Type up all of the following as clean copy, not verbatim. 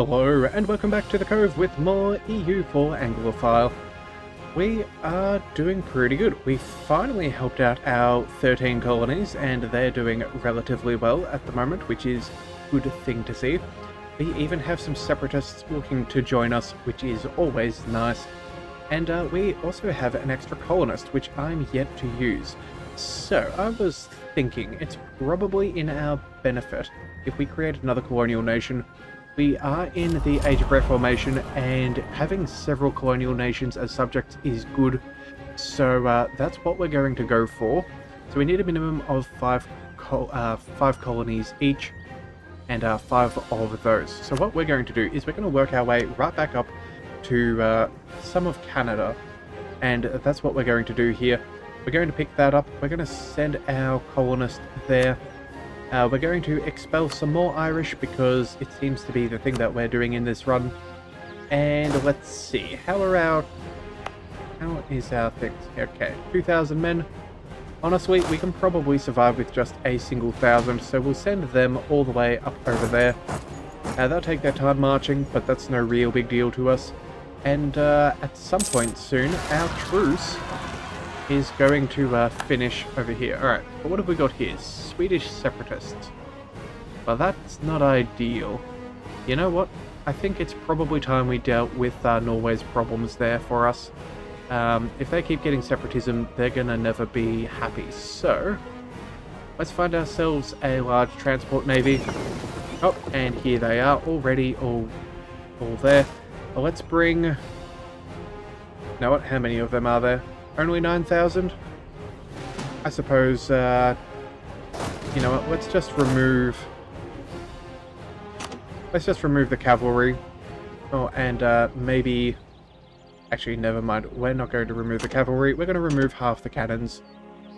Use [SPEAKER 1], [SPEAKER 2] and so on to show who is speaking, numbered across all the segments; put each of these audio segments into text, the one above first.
[SPEAKER 1] Hello, and welcome back to the Cove with more EU4 Anglophile. We are doing pretty good. We finally helped out our 13 colonies, and they're doing relatively well at the moment, which is a good thing to see. We even have some separatists looking to join us, which is always nice. And we also have an extra colonist, which I'm yet to use. So, I was thinking it's probably in our benefit if we create another colonial nation. We are in the Age of Reformation, and having several colonial nations as subjects is good. So that's what we're going to go for. So we need a minimum of five colonies each, and 5 of those. So what we're going to do is we're going to work our way right back up to some of Canada, and that's what we're going to do here. We're going to pick that up. We're going to send our colonist there. We're going to expel some more Irish because it seems to be the thing that we're doing in this run. And let's see, how is our things? Okay, 2,000 men. Honestly, we can probably survive with just a single 1,000, so we'll send them all the way up over there. They'll take their time marching, but that's no real big deal to us. And at some point soon, our truce is going to finish over here. Alright, but what have we got here? Swedish separatists. Well, that's not ideal. You know what? I think it's probably time we dealt with Norway's problems there for us. If they keep getting separatism, they're gonna never be happy. So, let's find ourselves a large transport navy. Oh, and here they are, already all there. Well, let's bring... You know what? How many of them are there? Only 9,000? I suppose, you know what, let's just remove the cavalry. Oh, and maybe... Actually, never mind. We're not going to remove the cavalry. We're going to remove half the cannons.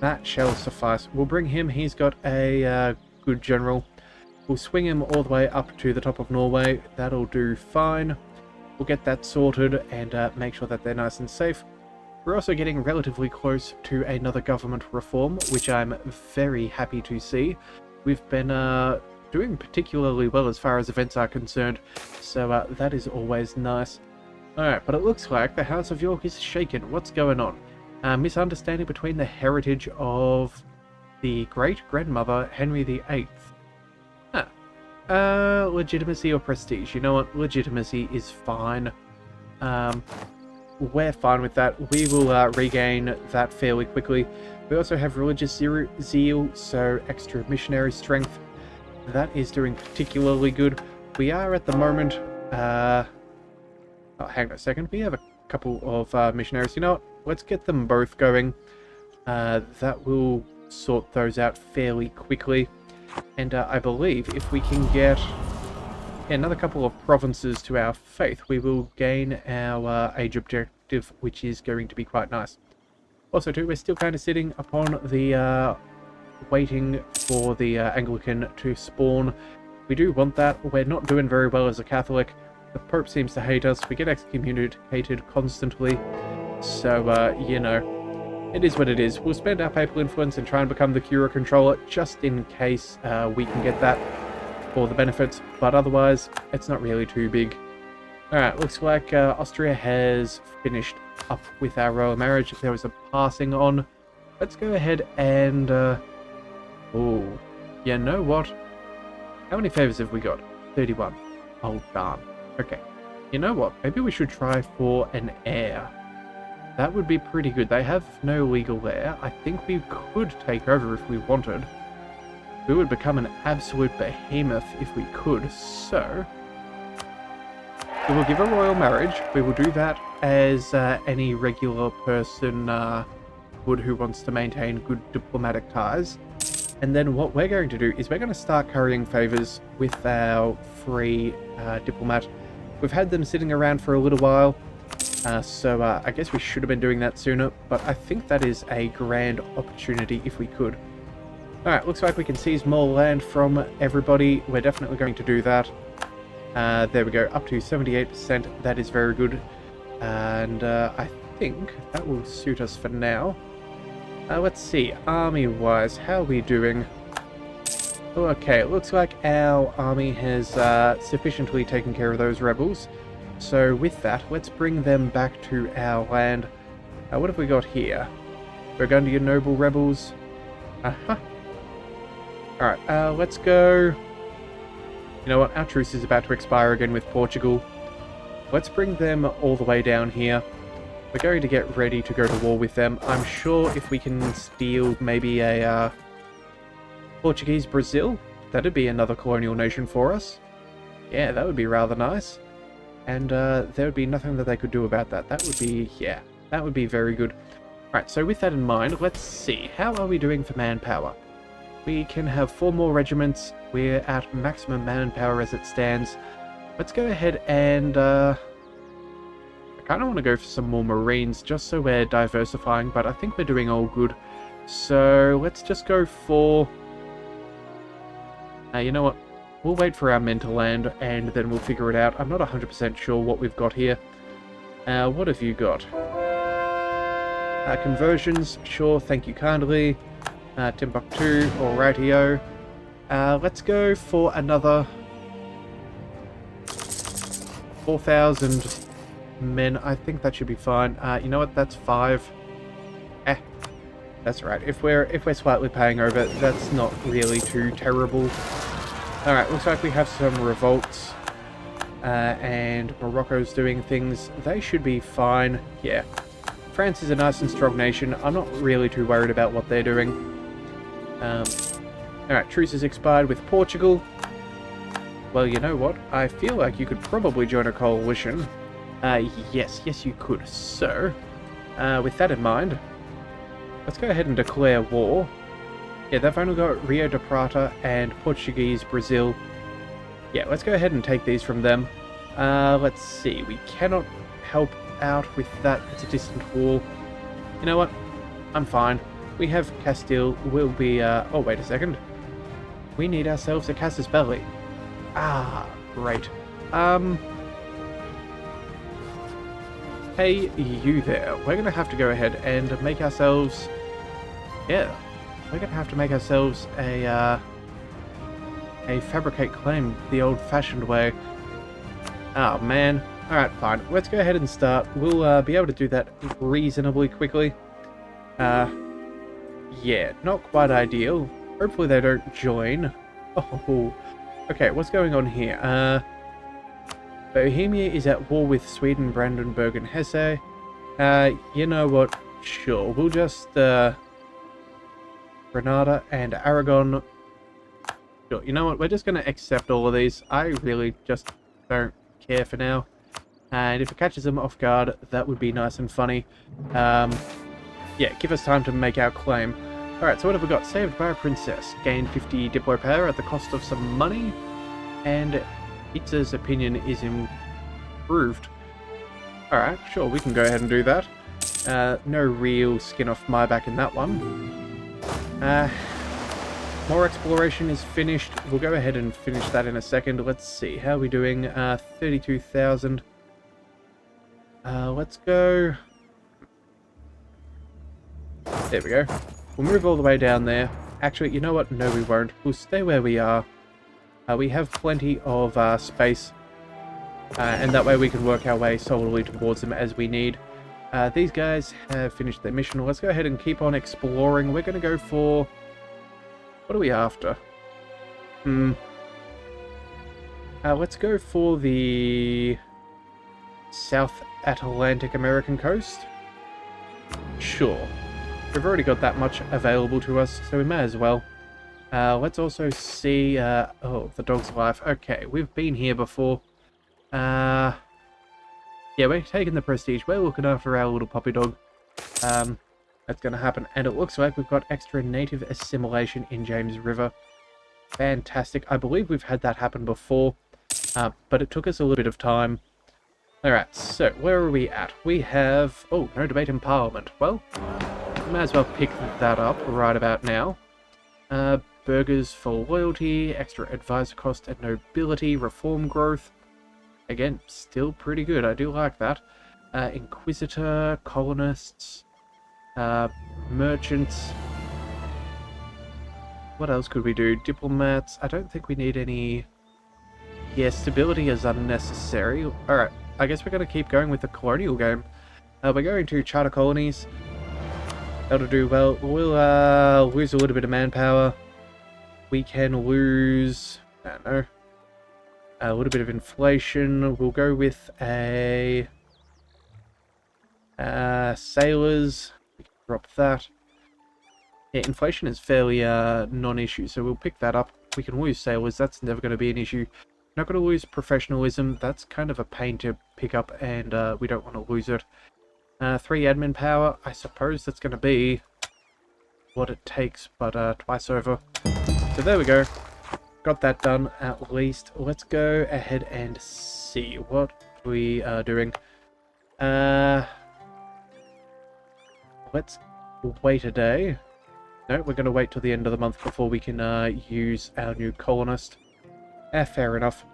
[SPEAKER 1] That shall suffice. We'll bring him. He's got a good general. We'll swing him all the way up to the top of Norway. That'll do fine. We'll get that sorted and make sure that they're nice and safe. We're also getting relatively close to another government reform, which I'm very happy to see. We've been doing particularly well as far as events are concerned, so that is always nice. Alright, but it looks like the House of York is shaken. What's going on? Misunderstanding between the heritage of the great-grandmother Henry VIII. Legitimacy or prestige? You know what? Legitimacy is fine. We're fine with that. We will regain that fairly quickly. We also have religious zeal, so extra missionary strength. That is doing particularly good. We are at the moment... oh, hang on a second. We have a couple of missionaries. You know what? Let's get them both going. That will sort those out fairly quickly. And I believe if we can get... another couple of provinces to our faith, we will gain our age objective, which is going to be quite nice. Also too, we're still kind of sitting upon the waiting for the Anglican to spawn. We do want that. We're not doing very well as a Catholic. The Pope seems to hate us. We get excommunicated constantly. So, you know, it is what it is. We'll spend our papal influence and try and become the Cura controller just in case we can get that for the benefits, but otherwise, it's not really too big. Alright, looks like Austria has finished up with our royal marriage. There was a passing on. Let's go ahead and... oh, you know what? How many favours have we got? 31. Oh, darn. Okay. You know what? Maybe we should try for an heir. That would be pretty good. They have no legal heir. I think we could take over if we wanted. We would become an absolute behemoth if we could, so... we will give a royal marriage. We will do that as any regular person would who wants to maintain good diplomatic ties. And then what we're going to do is we're going to start currying favours with our free diplomat. We've had them sitting around for a little while, so I guess we should have been doing that sooner, but I think that is a grand opportunity if we could. Alright, looks like we can seize more land from everybody. We're definitely going to do that. There we go, up to 78%. That is very good. And I think that will suit us for now. Let's see, army-wise, how are we doing? Okay, it looks like our army has sufficiently taken care of those rebels. So with that, let's bring them back to our land. What have we got here? Burgundian noble rebels. Uh-huh. Alright, let's go. You know what? Our truce is about to expire again with Portugal. Let's bring them all the way down here. We're going to get ready to go to war with them. I'm sure if we can steal maybe a Portuguese Brazil, that'd be another colonial nation for us. Yeah, that would be rather nice. And there would be nothing that they could do about that. That would be, yeah, that would be very good. Right, so with that in mind, let's see. How are we doing for manpower? We can have 4 more regiments. We're at maximum manpower as it stands. Let's go ahead and I kind of want to go for some more Marines just so we're diversifying, but I think we're doing all good. So let's just go for... you know what? We'll wait for our men to land and then we'll figure it out. I'm not 100% sure what we've got here. What have you got? Conversions, sure, thank you kindly. Timbuktu, alrightio. Let's go for another 4,000 men. I think that should be fine. You know what? That's 5. That's right. If we're slightly paying over, that's not really too terrible. All right. Looks like we have some revolts, and Morocco's doing things. They should be fine. Yeah. France is a nice and strong nation. I'm not really too worried about what they're doing. Alright, truce has expired with Portugal. Well, you know what? I feel like you could probably join a coalition. Yes, you could. So, with that in mind, let's go ahead and declare war. Yeah, they've only got Rio de Prata and Portuguese Brazil. Yeah, let's go ahead and take these from them. Let's see. We cannot help out with that. It's a distant wall. You know what? I'm fine. We have Castile. We'll be, oh, wait a second. We need ourselves a Casus Belli. Ah, great. Hey, you there. We're gonna have to go ahead and make ourselves... Yeah. We're gonna have to make ourselves a fabricate claim the old-fashioned way. Oh, man. Alright, fine. Let's go ahead and start. We'll, be able to do that reasonably quickly. Yeah, not quite ideal. Hopefully they don't join. Oh, okay, what's going on here? Bohemia is at war with Sweden, Brandenburg, and Hesse. You know what? Sure, we'll just, Granada and Aragon. Sure, you know what? We're just going to accept all of these. I really just don't care for now. And if it catches them off guard, that would be nice and funny. Yeah, give us time to make our claim. Alright, so what have we got? Saved by a princess. Gained 50 Diplo power at the cost of some money. And Pizza's opinion is improved. Alright, sure, we can go ahead and do that. No real skin off my back in that one. More exploration is finished. We'll go ahead and finish that in a second. Let's see, how are we doing? 32,000. Let's go... There we go. We'll move all the way down there. Actually, you know what? No, we won't. We'll stay where we are. We have plenty of space. And that way we can work our way solely towards them as we need. These guys have finished their mission. Let's go ahead and keep on exploring. We're going to go for... What are we after? Let's go for the South Atlantic American coast. Sure. We've already got that much available to us, so we may as well. Let's also see... oh, the dog's life. Okay, we've been here before. Yeah, we're taking the prestige. We're looking after our little puppy dog. That's going to happen. And it looks like we've got extra native assimilation in James River. Fantastic. I believe we've had that happen before, but it took us a little bit of time. Alright, so where are we at? We have... Oh, no debate in Parliament. Well... Might as well pick that up right about now. Burgers for loyalty, extra advisor cost and nobility, reform growth. Again, still pretty good. I do like that. Inquisitor, colonists, merchants. What else could we do? Diplomats. I don't think we need any... Yeah, stability is unnecessary. Alright, I guess we're going to keep going with the colonial game. We're going to charter colonies. That'll do well. We'll lose a little bit of manpower. We can lose... I don't know. A little bit of inflation. We'll go with a... sailors. We can drop that. Yeah, inflation is fairly non-issue, so we'll pick that up. We can lose sailors. That's never going to be an issue. Not going to lose professionalism. That's kind of a pain to pick up, and we don't want to lose it. 3 admin power. I suppose that's going to be what it takes, but twice over. So there we go. Got that done at least. Let's go ahead and see what we are doing. Let's wait a day. No, we're going to wait till the end of the month before we can use our new colonist. Fair enough.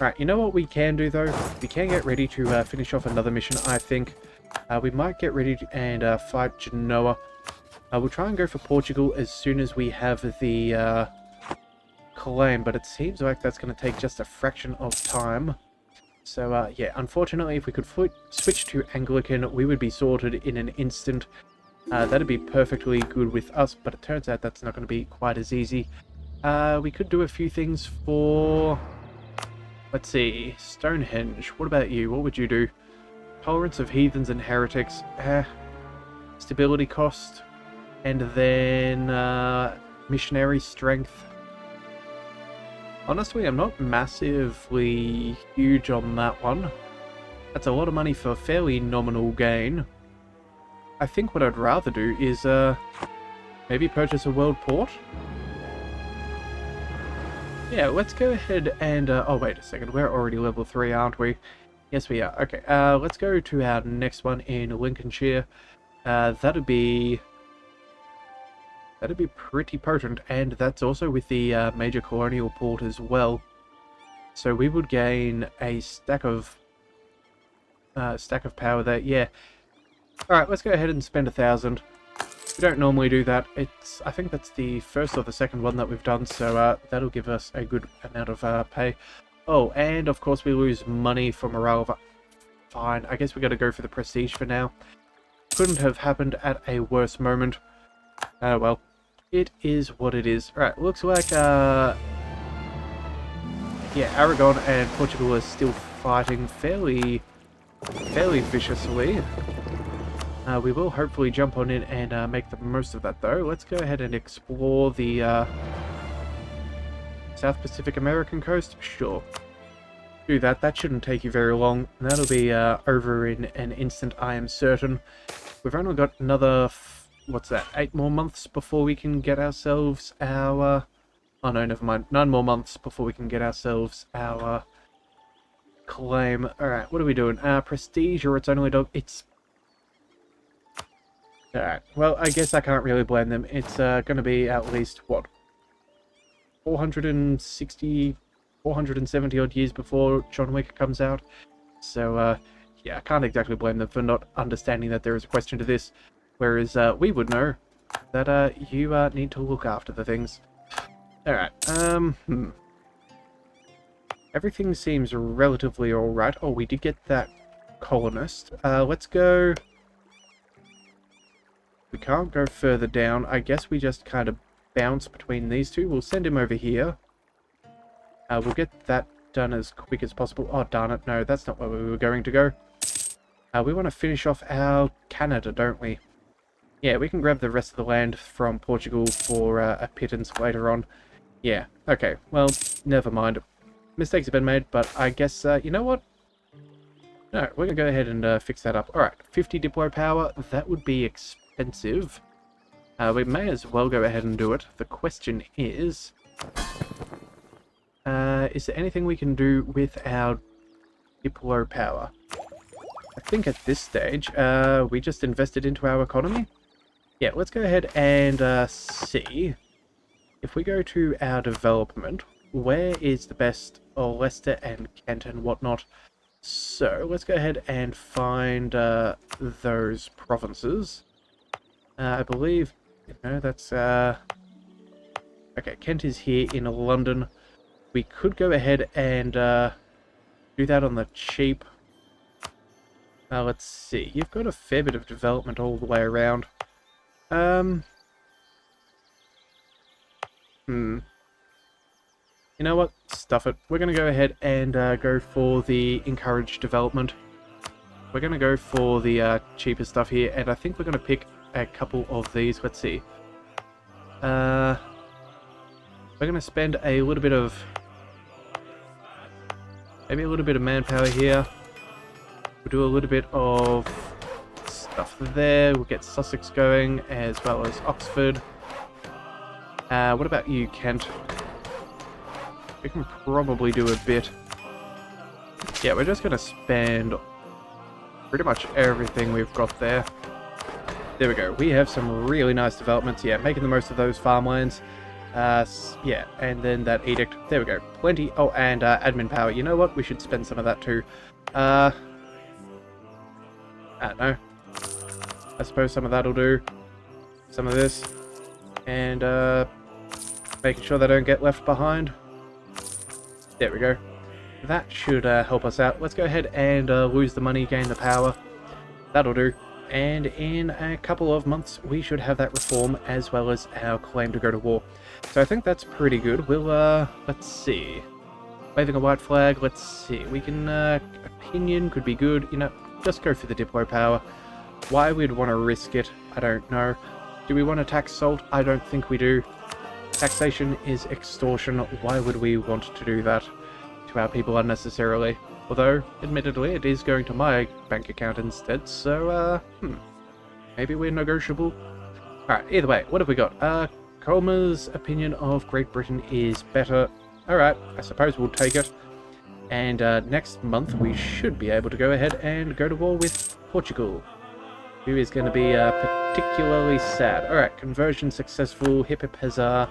[SPEAKER 1] Right, you know what we can do though? We can get ready to finish off another mission, I think. We might get ready and fight Genoa. We'll try and go for Portugal as soon as we have the claim, but it seems like that's going to take just a fraction of time. So yeah, unfortunately, if we could switch to Anglican, we would be sorted in an instant. That'd be perfectly good with us, but it turns out that's not going to be quite as easy. We could do a few things for... Let's see, Stonehenge. What about you? What would you do? Tolerance of heathens and heretics. Stability cost. And then missionary strength. Honestly, I'm not massively huge on that one. That's a lot of money for fairly nominal gain. I think what I'd rather do is maybe purchase a world port. Yeah, let's go ahead and... oh, wait a second. We're already level 3, aren't we? Yes, we are. Okay, let's go to our next one in Lincolnshire. That'd be pretty potent, and that's also with the major colonial port as well. So we would gain a stack of power there. Yeah. All right, let's go ahead and spend 1,000. We don't normally do that. I think that's the first or the second one that we've done, so that'll give us a good amount of pay. Oh, and of course we lose money for morale. Fine, I guess we got to go for the prestige for now. Couldn't have happened at a worse moment. Well, it is what it is. Alright, looks like, yeah, Aragon and Portugal are still fighting fairly viciously. We will hopefully jump on in and make the most of that, though. Let's go ahead and explore the South Pacific American coast. Sure. Do that. That shouldn't take you very long. That'll be over in an instant, I am certain. We've only got another, what's that, 8 more months before we can get ourselves our... oh no, never mind. 9 more months before we can get ourselves our claim. Alright, what are we doing? Prestige, or it's only dog... It's... Alright, well, I guess I can't really blame them. It's going to be at least, what, 460, 470 odd years before John Wick comes out. So, yeah, I can't exactly blame them for not understanding that there is a question to this. Whereas, we would know that you need to look after the things. Alright, everything seems relatively alright. Oh, we did get that colonist. Let's go... We can't go further down. I guess we just kind of bounce between these two. We'll send him over here. We'll get that done as quick as possible. Oh, darn it. No, that's not where we were going to go. We want to finish off our Canada, don't we? Yeah, we can grab the rest of the land from Portugal for a pittance later on. Yeah, okay. Well, never mind. Mistakes have been made, but I guess, you know what? No, we're going to go ahead and fix that up. Alright, 50 Diplo power. That would be expensive. We may as well go ahead and do it. The question is there anything we can do with our Diplo power? I think at this stage, we just invested into our economy. Yeah, let's go ahead and see. If we go to our development, where is the best Leicester and Kent and whatnot? So, let's go ahead and find those provinces. I believe, you know, that's Okay, Kent is here in London. We could go ahead and do that on the cheap. Let's see. You've got a fair bit of development all the way around. You know what? Stuff it. We're going to go ahead and go for the encouraged development. We're going to go for the cheaper stuff here, and I think we're going to pick a couple of these. Let's see. We're going to spend a little bit of... maybe a little bit of manpower here. We'll do a little bit of stuff there. We'll get Sussex going, as well as Oxford. What about you, Kent? We can probably do a bit. Yeah, we're just going to spend pretty much everything we've got there. There we go. We have some really nice developments. Yeah, making the most of those farmlands. Yeah, and then that edict. There we go. Plenty. Oh, and admin power. You know what? We should spend some of that too. I don't know. I suppose some of that'll do. Some of this. And making sure they don't get left behind. There we go. That should help us out. Let's go ahead and lose the money, gain the power. That'll do. And in a couple of months, we should have that reform, as well as our claim to go to war. So I think that's pretty good. We'll, let's see. Waving a white flag, let's see. We can, opinion could be good. You know, just go for the Diplo power. Why we'd want to risk it, I don't know. Do we want to tax salt? I don't think we do. Taxation is extortion. Why would we want to do that to our people unnecessarily? Although, admittedly, it is going to my bank account instead, so, maybe we're negotiable. Alright, either way, what have we got? Colmer's opinion of Great Britain is better. Alright, I suppose we'll take it. And next month, we should be able to go ahead and go to war with Portugal, who is going to be particularly sad. Alright, conversion successful, hip hip huzzah.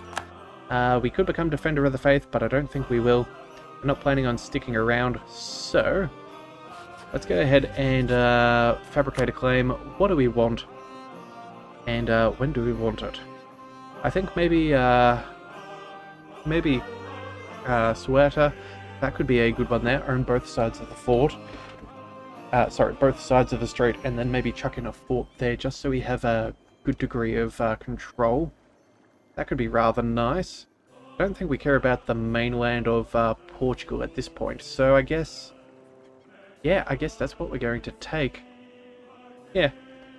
[SPEAKER 1] We could become Defender of the Faith, but I don't think we will. We're not planning on sticking around, so let's go ahead and fabricate a claim. What do we want? And when do we want it? I think maybe Suerta. That could be a good one there. Own both sides of the fort. Sorry, both sides of the strait, and then maybe chuck in a fort there just so we have a good degree of control. That could be rather nice. I don't think we care about the mainland of Portugal at this point, so I guess... yeah, I guess that's what we're going to take. Yeah,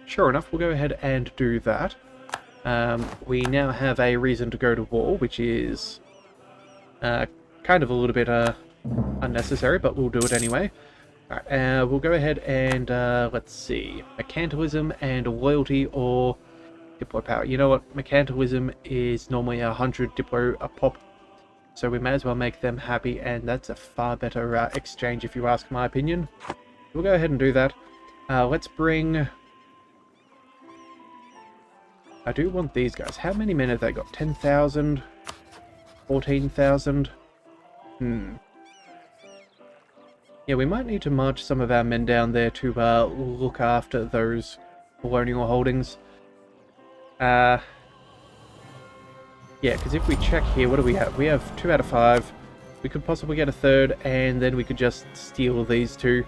[SPEAKER 1] sure enough, we'll go ahead and do that. We now have a reason to go to war, which is kind of a little bit unnecessary, but we'll do it anyway. Alright, we'll go ahead and, let's see, mercantilism and loyalty or Diplo power. You know what, mercantilism is normally 100 Diplo a pop, so we may as well make them happy, and that's a far better exchange if you ask my opinion. We'll go ahead and do that. Let's bring... I do want these guys. How many men have they got? 10,000? 14,000? Yeah, we might need to march some of our men down there to look after those colonial holdings. Yeah, because if we check here, what do we have? We have 2 out of 5. We could possibly get a 3rd, and then we could just steal these 2.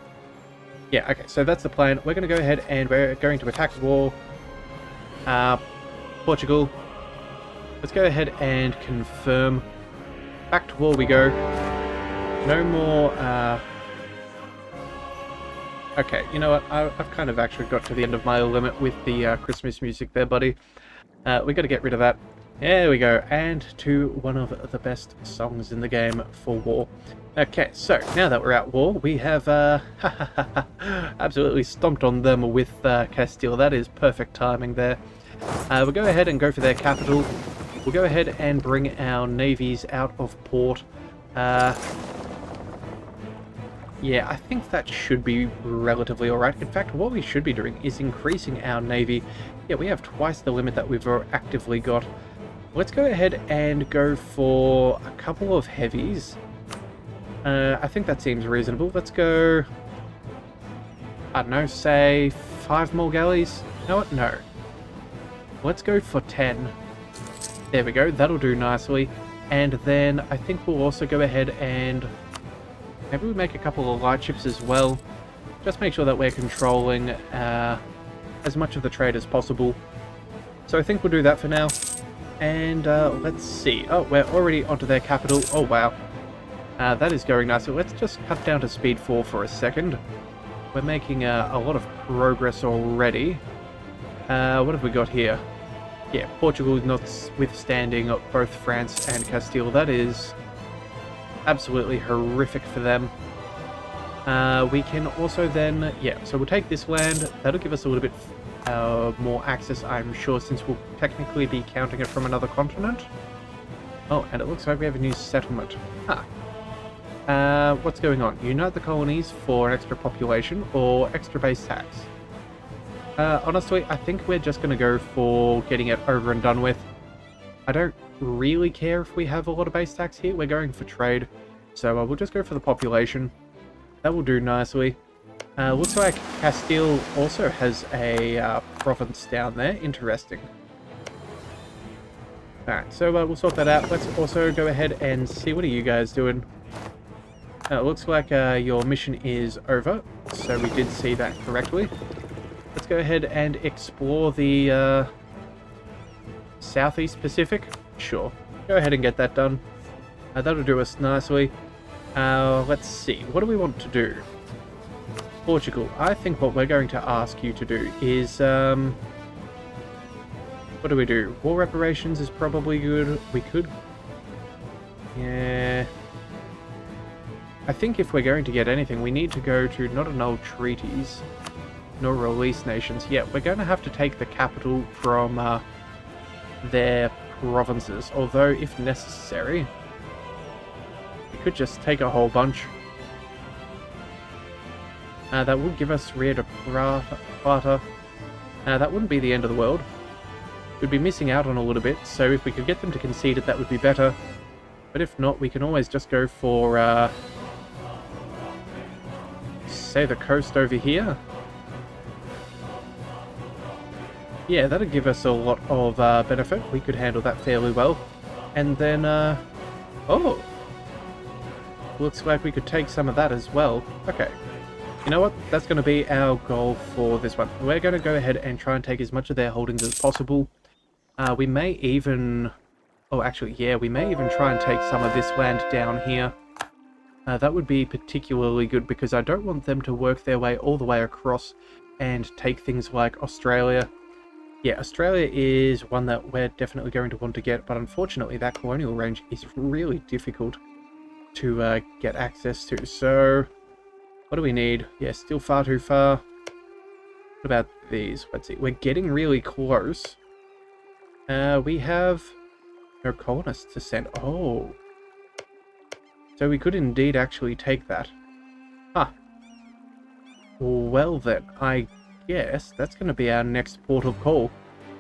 [SPEAKER 1] Yeah, okay, so that's the plan. We're going to go ahead and we're going to attack war. Portugal. Let's go ahead and confirm. Back to war we go. No more, okay, you know what? I've kind of actually got to the end of my limit with the Christmas music there, buddy. We got to get rid of that. There we go. And to one of the best songs in the game for war. Okay, so now that we're at war, we have absolutely stomped on them with Castile. That is perfect timing there. We'll go ahead and go for their capital. We'll go ahead and bring our navies out of port. Yeah, I think that should be relatively alright. In fact, what we should be doing is increasing our navy. Yeah, we have twice the limit that we've actively got. Let's go ahead and go for a couple of heavies. I think that seems reasonable. Let's go... I don't know, say 5 more galleys? You know what? No. Let's go for 10. There we go, that'll do nicely. And then I think we'll also go ahead and maybe we make a couple of light ships as well. Just make sure that we're controlling as much of the trade as possible. So I think we'll do that for now. And let's see. Oh, we're already onto their capital. Oh, wow. That is going nicely. Let's just cut down to speed 4 for a second. We're making a lot of progress already. What have we got here? Yeah, Portugal is notwithstanding both France and Castile. That is absolutely horrific for them. We can also then, yeah, so we'll take this land. That'll give us a little bit more access, I'm sure, since we'll technically be counting it from another continent. Oh, and it looks like we have a new settlement. What's going on? Unite the colonies for an extra population or extra base tax? Honestly, I think we're just going to go for getting it over and done with. I don't really care if we have a lot of base tax here. We're going for trade, so we'll just go for the population. That will do nicely. Looks like Castile also has a province down there. Interesting. Alright, so we'll sort that out. Let's also go ahead and see what are you guys doing. It looks like your mission is over, so we did see that correctly. Let's go ahead and explore the Southeast Pacific. Sure, go ahead and get that done. That'll do us nicely. Let's see, what do we want to do? Portugal, I think what we're going to ask you to do is, what do we do? War reparations is probably good. We could, yeah. I think if we're going to get anything, we need to go to not annul treaties, nor release nations. Yeah, we're going to have to take the capital from their provinces, although if necessary, we could just take a whole bunch. That would give us Rio de Plata. That wouldn't be the end of the world. We'd be missing out on a little bit, so if we could get them to concede it, that would be better. But if not, we can always just go for, say, the coast over here. Yeah, that'd give us a lot of benefit. We could handle that fairly well. And then, oh! Looks like we could take some of that as well. Okay. You know what? That's going to be our goal for this one. We're going to go ahead and try and take as much of their holdings as possible. We may even... Oh, actually, yeah, we may even try and take some of this land down here. That would be particularly good because I don't want them to work their way all the way across and take things like Australia. Yeah, Australia is one that we're definitely going to want to get, but unfortunately that colonial range is really difficult to get access to. So, what do we need? Yeah, still far too far. What about these? Let's see, we're getting really close. We have no colonists to send. Oh. So we could indeed actually take that. Huh. Well then, I guess that's going to be our next port of call.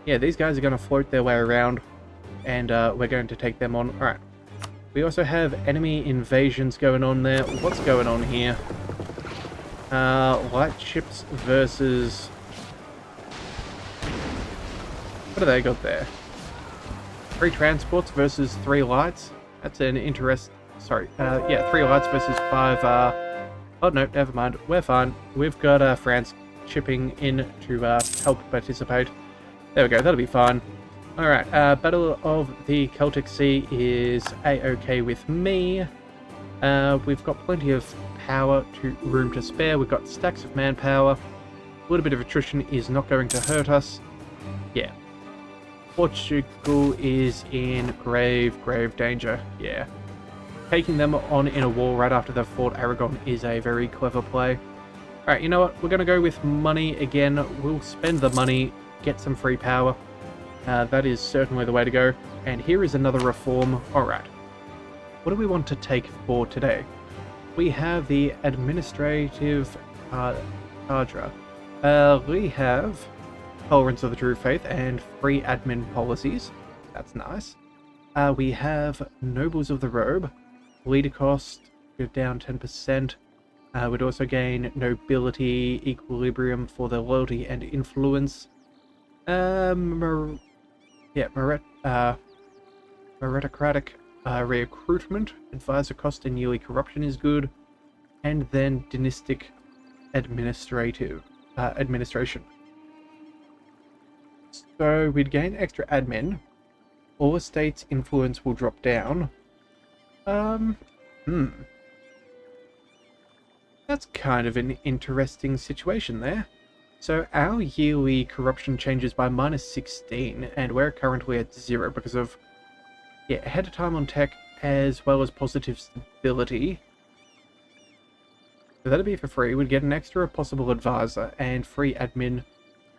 [SPEAKER 1] Yeah, these guys are going to float their way around, and we're going to take them on. Alright. We also have enemy invasions going on there. What's going on here? Light ships versus... What do they got there? 3 transports versus 3 lights? That's an interest... Sorry, yeah, 3 lights versus 5, oh no, never mind, we're fine. We've got, France chipping in to, help participate. There we go, that'll be fine. Alright, Battle of the Celtic Sea is a-okay with me. We've got plenty of room to spare. We've got stacks of manpower. A little bit of attrition is not going to hurt us. Yeah. Portugal is in grave danger. Yeah. Taking them on in a war right after they've fought Aragon is a very clever play. Alright, you know what? We're going to go with money again. We'll spend the money, get some free power. That is certainly the way to go. And here is another reform. Alright. What do we want to take for today? We have the administrative cadre. We have tolerance of the true faith and free admin policies. That's nice. We have nobles of the robe. Leader cost, go down 10%. We'd also gain nobility, equilibrium for their loyalty and influence. meritocratic recruitment, advisor cost and yearly corruption is good, and then dynastic administration. So we'd gain extra admin. All estates' influence will drop down. That's kind of an interesting situation there. So our yearly corruption changes by -16, and we're currently at 0 because of, ahead of time on tech, as well as positive stability. So that'd be for free. We'd get an extra possible advisor, and free admin,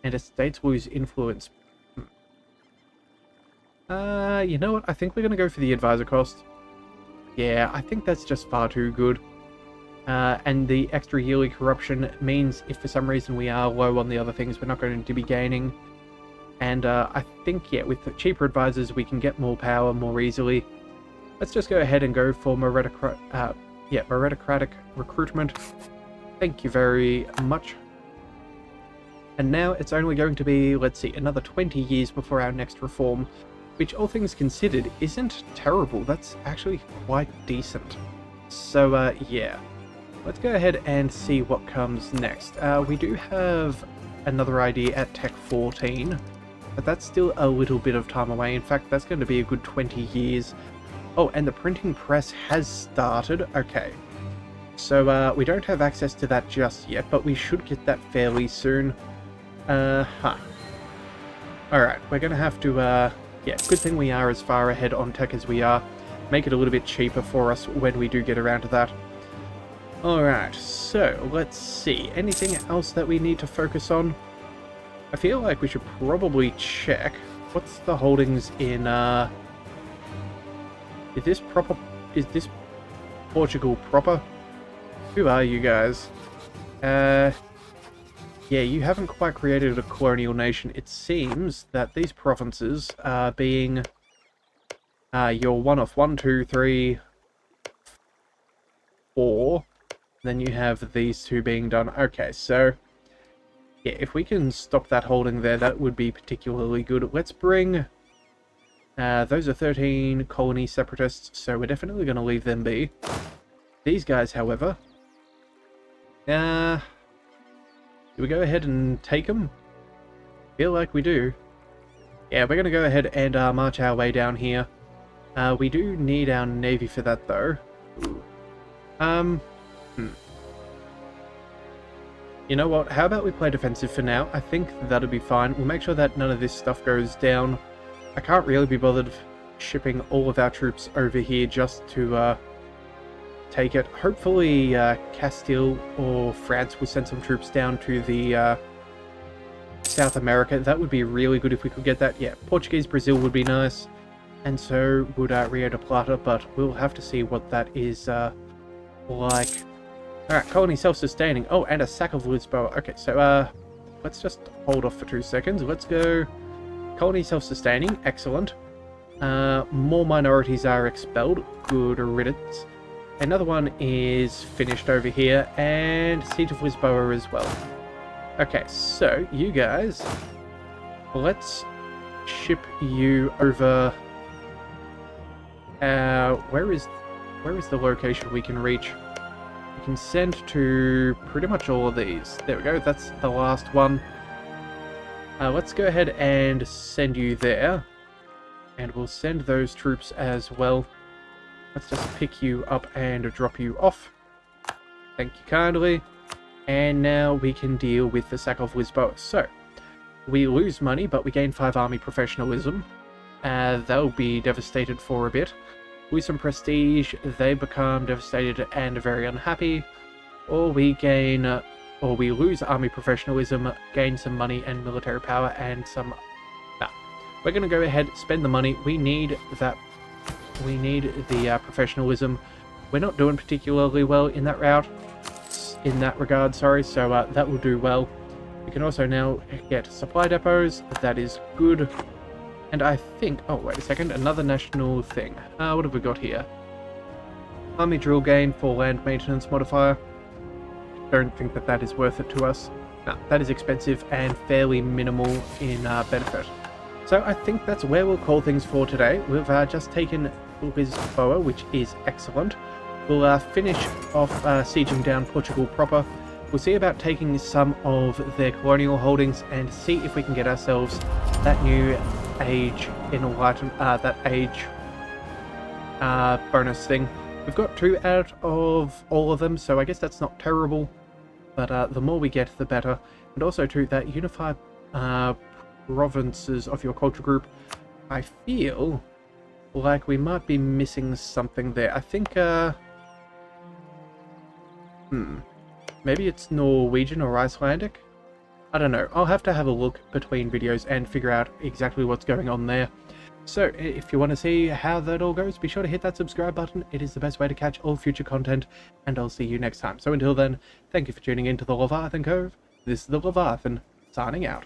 [SPEAKER 1] and estates lose influence. You know what? I think we're going to go for the advisor cost. Yeah, I think that's just far too good. And the extra yearly corruption means if for some reason we are low on the other things, we're not going to be gaining. And I think, with the cheaper advisors, we can get more power more easily. Let's just go ahead and go for meritocratic recruitment. Thank you very much. And now it's only going to be, let's see, another 20 years before our next reform, which all things considered isn't terrible. That's actually quite decent. So, yeah. Let's go ahead and see what comes next. We do have another idea at Tech 14, but that's still a little bit of time away. In fact, that's going to be a good 20 years. Oh, and the printing press has started. Okay. So, we don't have access to that just yet, but we should get that fairly soon. Alright, we're going to have to, good thing we are as far ahead on tech as we are. Make it a little bit cheaper for us when we do get around to that. Alright, so let's see. Anything else that we need to focus on? I feel like we should probably check. What's the holdings in, Is this Portugal proper? Who are you guys? Yeah, you haven't quite created a colonial nation. It seems that these provinces are being your one of 1, 2, 3, 4. Then you have these two being done. Okay, so yeah, if we can stop that holding there, that would be particularly good. Let's bring those are 13 colony separatists, so we're definitely going to leave them be. These guys, however, do we go ahead and take them? Feel like we do. Yeah, we're going to go ahead and march our way down here. We do need our navy for that, though. You know what? How about we play defensive for now? I think that'll be fine. We'll make sure that none of this stuff goes down. I can't really be bothered shipping all of our troops over here just to take it. Hopefully Castile or France will send some troops down to the South America. That would be really good if we could get that. Yeah, Portuguese Brazil would be nice. And so would Rio de Plata, but we'll have to see what that is like. Alright, colony self-sustaining. Oh, and a sack of Lisboa. Okay, so let's just hold off for 2 seconds. Let's go colony self-sustaining. Excellent. More minorities are expelled. Good riddance. Another one is finished over here, and Siege of Lisboa as well. Okay, so you guys, let's ship you over. Where is the location we can reach? We can send to pretty much all of these. There we go. That's the last one. Let's go ahead and send you there, and we'll send those troops as well. Let's just pick you up and drop you off. Thank you kindly. And now we can deal with the sack of Lisboa. So, we lose money, but we gain 5 army professionalism. They'll be devastated for a bit. Lose some prestige, they become devastated and very unhappy. Or we gain, or we lose army professionalism, gain some money and military power and some... Nah. We're going to go ahead, spend the money. We need that. We need the professionalism. We're not doing particularly well in that route. In that regard, sorry. So that will do well. We can also now get supply depots. That is good. And I think... Oh, wait a second. Another national thing. What have we got here? Army drill gain for land maintenance modifier. Don't think that that is worth it to us. No, that is expensive and fairly minimal in benefit. So I think that's where we'll call things for today. We've just taken Lisboa, which is excellent. We'll finish off sieging down Portugal proper. We'll see about taking some of their colonial holdings and see if we can get ourselves that new age enlightenment, that age bonus thing. We've got 2 out of all of them, so I guess that's not terrible. But the more we get, the better. And also to that unify provinces of your culture group. I feel like we might be missing something there. I think, maybe it's Norwegian or Icelandic? I don't know. I'll have to have a look between videos and figure out exactly what's going on there. So, if you want to see how that all goes, be sure to hit that subscribe button. It is the best way to catch all future content, and I'll see you next time. So until then, thank you for tuning in to the Leviathan Cove. This is the Leviathan, signing out.